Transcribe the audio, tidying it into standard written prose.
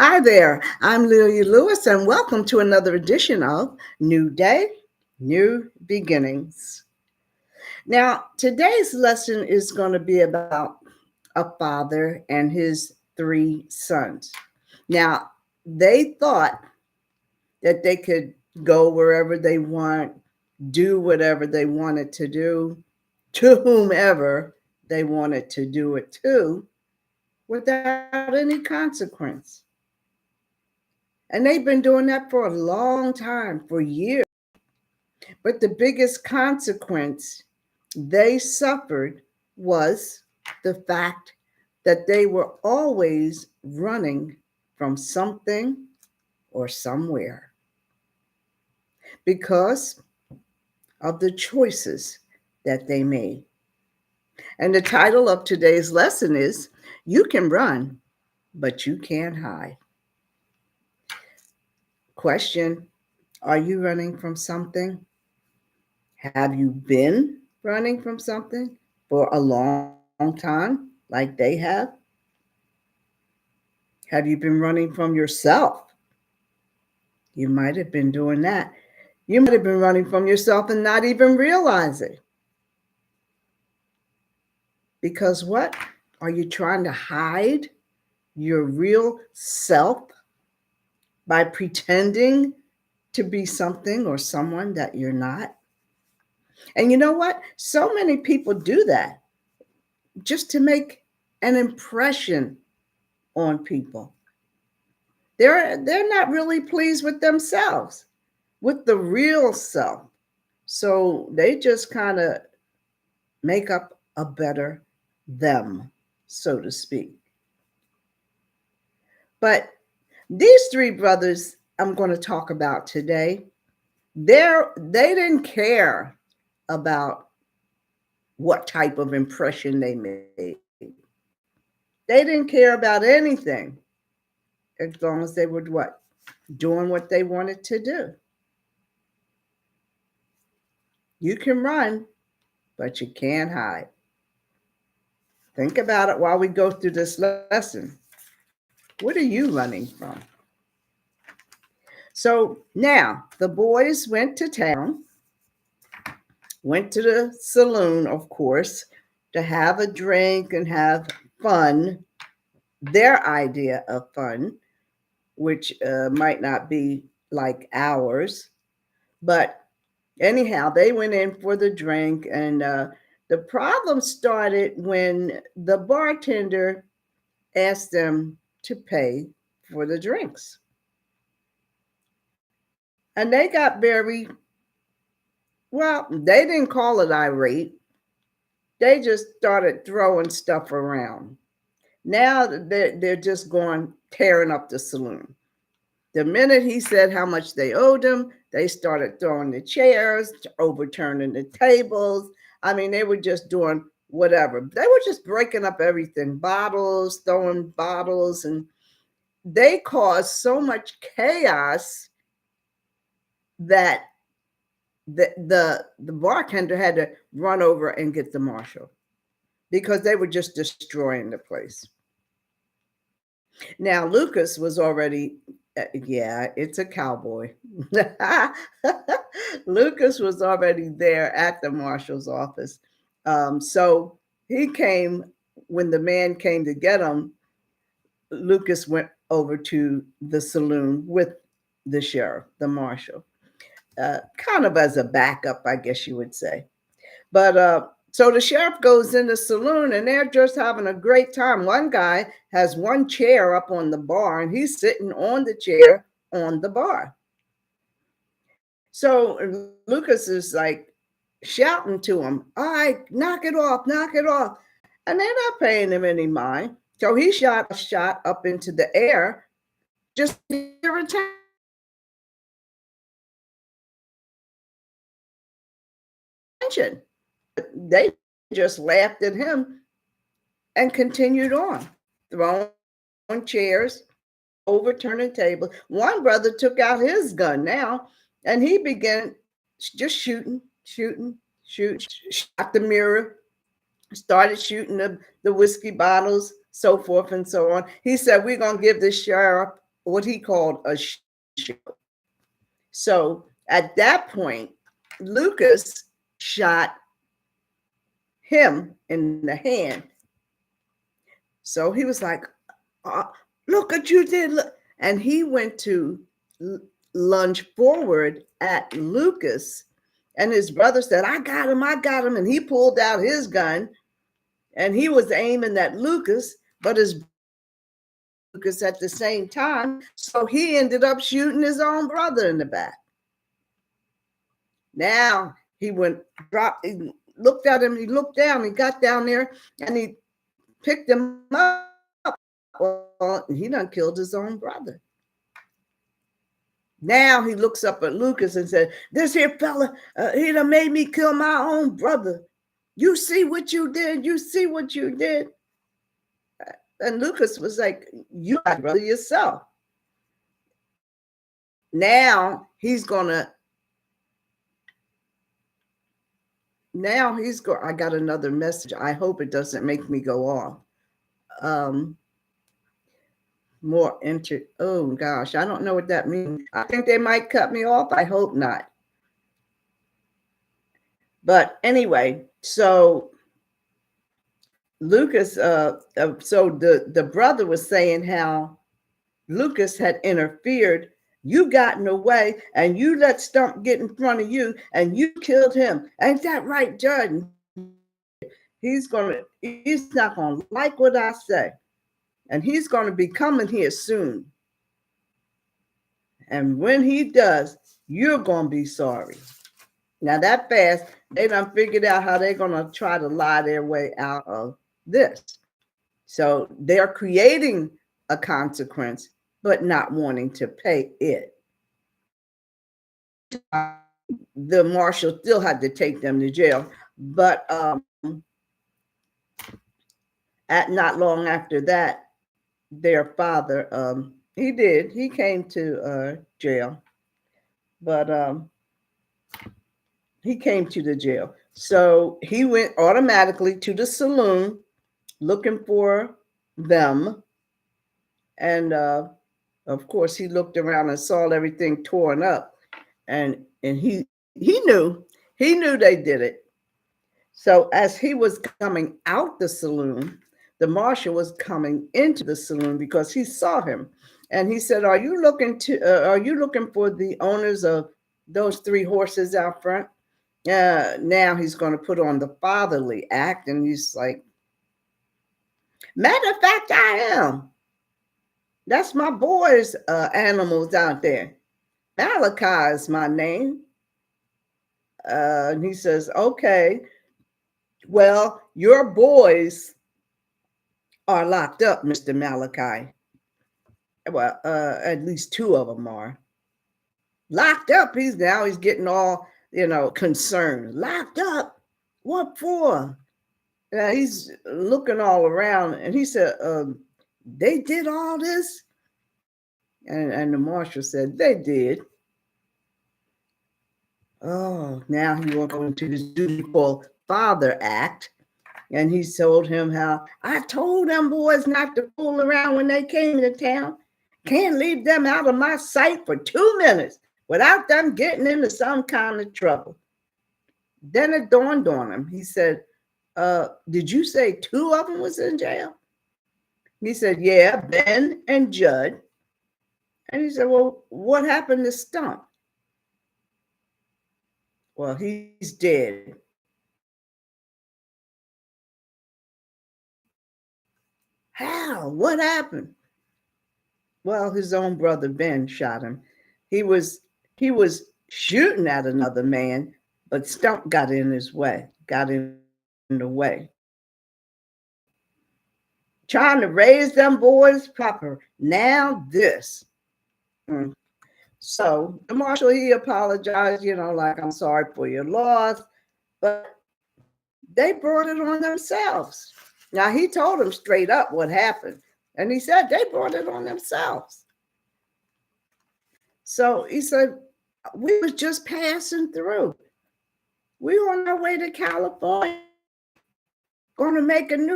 Hi there, I'm Lily Lewis, and welcome to another edition of New Day, New Beginnings. Now, today's lesson is going to be about a father and his three sons. Now, they thought that they could go wherever they want, do whatever they wanted to do, to whomever they wanted to do it to, without any consequence. And they've been doing that for a long time, for years. But the biggest consequence they suffered was the fact that they were always running from something or somewhere because of the choices that they made. And the title of today's lesson is You Can Run, but You Can't Hide. Question: are you running from something? Have you been running from something for a long time, like they have? Have you been running from yourself? You might have been doing that. You might have been running from yourself and not even realize it. Because what? Are you trying to hide your real self by pretending to be something or someone that you're not? And you know what? So many people do that just to make an impression on people. They're not really pleased with themselves, with the real self. So they just kind of make up a better them, so to speak. But these three brothers I'm going to talk about today, they didn't care about what type of impression they made. They didn't care about anything as long as they were what? Doing what they wanted to do. You can run, but you can't hide. Think about it while we go through this lesson. What are you running from? So now the boys went to town, went to the saloon, of course, to have a drink and have fun, their idea of fun, which might not be like ours. But anyhow, they went in for the drink, and the problem started when the bartender asked them to pay for the drinks. And they got very, well, they didn't call it irate. They just started throwing stuff around. Now they're just going tearing up the saloon. The minute he said how much they owed him, they started throwing the chairs, overturning the tables. I mean, they were just doing whatever. They were just breaking up everything, bottles, throwing bottles, and they caused so much chaos that the bartender had to run over and get the marshal because they were just destroying the place. Now Lucas was already, yeah, it's a cowboy. Lucas was already there at the marshal's office. So he came when the man came to get him. Lucas went over to the saloon with the sheriff, the marshal, kind of as a backup, I guess you would say. But so the sheriff goes in the saloon and they're just having a great time. One guy has one chair up on the bar and he's sitting on the chair on the bar. So Lucas is like shouting to him, all right, knock it off, knock it off. And they're not paying him any mind. So he shot a shot up into the air just to get their attention. They just laughed at him and continued on, throwing chairs, overturning tables. One brother took out his gun now and he began just shooting, shot the mirror, started shooting the whiskey bottles, so forth and so on. He said, we're going to give this sheriff what he called a show. So at that point, Lucas shot him in the hand. So he was like, look what you did. And he went to lunge forward at Lucas. And his brother said, I got him. And he pulled out his gun and he was aiming at Lucas, but his Lucas at the same time. So he ended up shooting his own brother in the back. Now he he looked at him, he looked down, he got down there and he picked him up. Well, he done killed his own brother. Now he looks up at Lucas and said, this here fella, he done made me kill my own brother. You see what you did? You see what you did? And Lucas was like, you got brother yourself. Now I got another message. I hope it doesn't make me go off. Oh gosh, I don't know what that means. I think they might cut me off. I hope not. But anyway, so Lucas, so the brother was saying how Lucas had interfered. You got in the way and you let Stump get in front of you and you killed him. Ain't that right, Judge? He's not gonna like what I say. And he's gonna be coming here soon. And when he does, you're gonna be sorry. Now that fast, they done figured out how they're gonna try to lie their way out of this. So they're creating a consequence, but not wanting to pay it. The marshal still had to take them to jail, but not long after that, their father, he came to jail, but he came to the jail. So he went automatically to the saloon looking for them. And of course, he looked around and saw everything torn up. And he knew they did it. So as he was coming out the saloon, the marshal was coming into the saloon because he saw him. And he said, are you looking for the owners of those 3 horses out front? Now he's going to put on the fatherly act. And he's like, matter of fact, I am. That's my boys' animals out there. Malachi is my name. And he says, okay, well, your boys are locked up, Mr. Malachi. Well, at least 2 of them are. Locked up. He's getting all, concerned. Locked up? What for? He's looking all around and he said, they did all this? And the marshal said, they did. Oh, now he will go into this duty called Father Act. And he told him how, I told them boys not to fool around when they came to town. Can't leave them out of my sight for 2 minutes without them getting into some kind of trouble. Then it dawned on him. He said, did you say 2 of them was in jail? He said, yeah, Ben and Judd. And he said, well, what happened to Stump? Well, he's dead. How? What happened? Well, his own brother Ben shot him. He was shooting at another man, but Stump got in the way. Trying to raise them boys proper. Now this. So the marshal, he apologized, like, I'm sorry for your loss, but they brought it on themselves. Now, he told them straight up what happened, and he said they brought it on themselves. So he said, we was just passing through. We on our way to California, going to make a new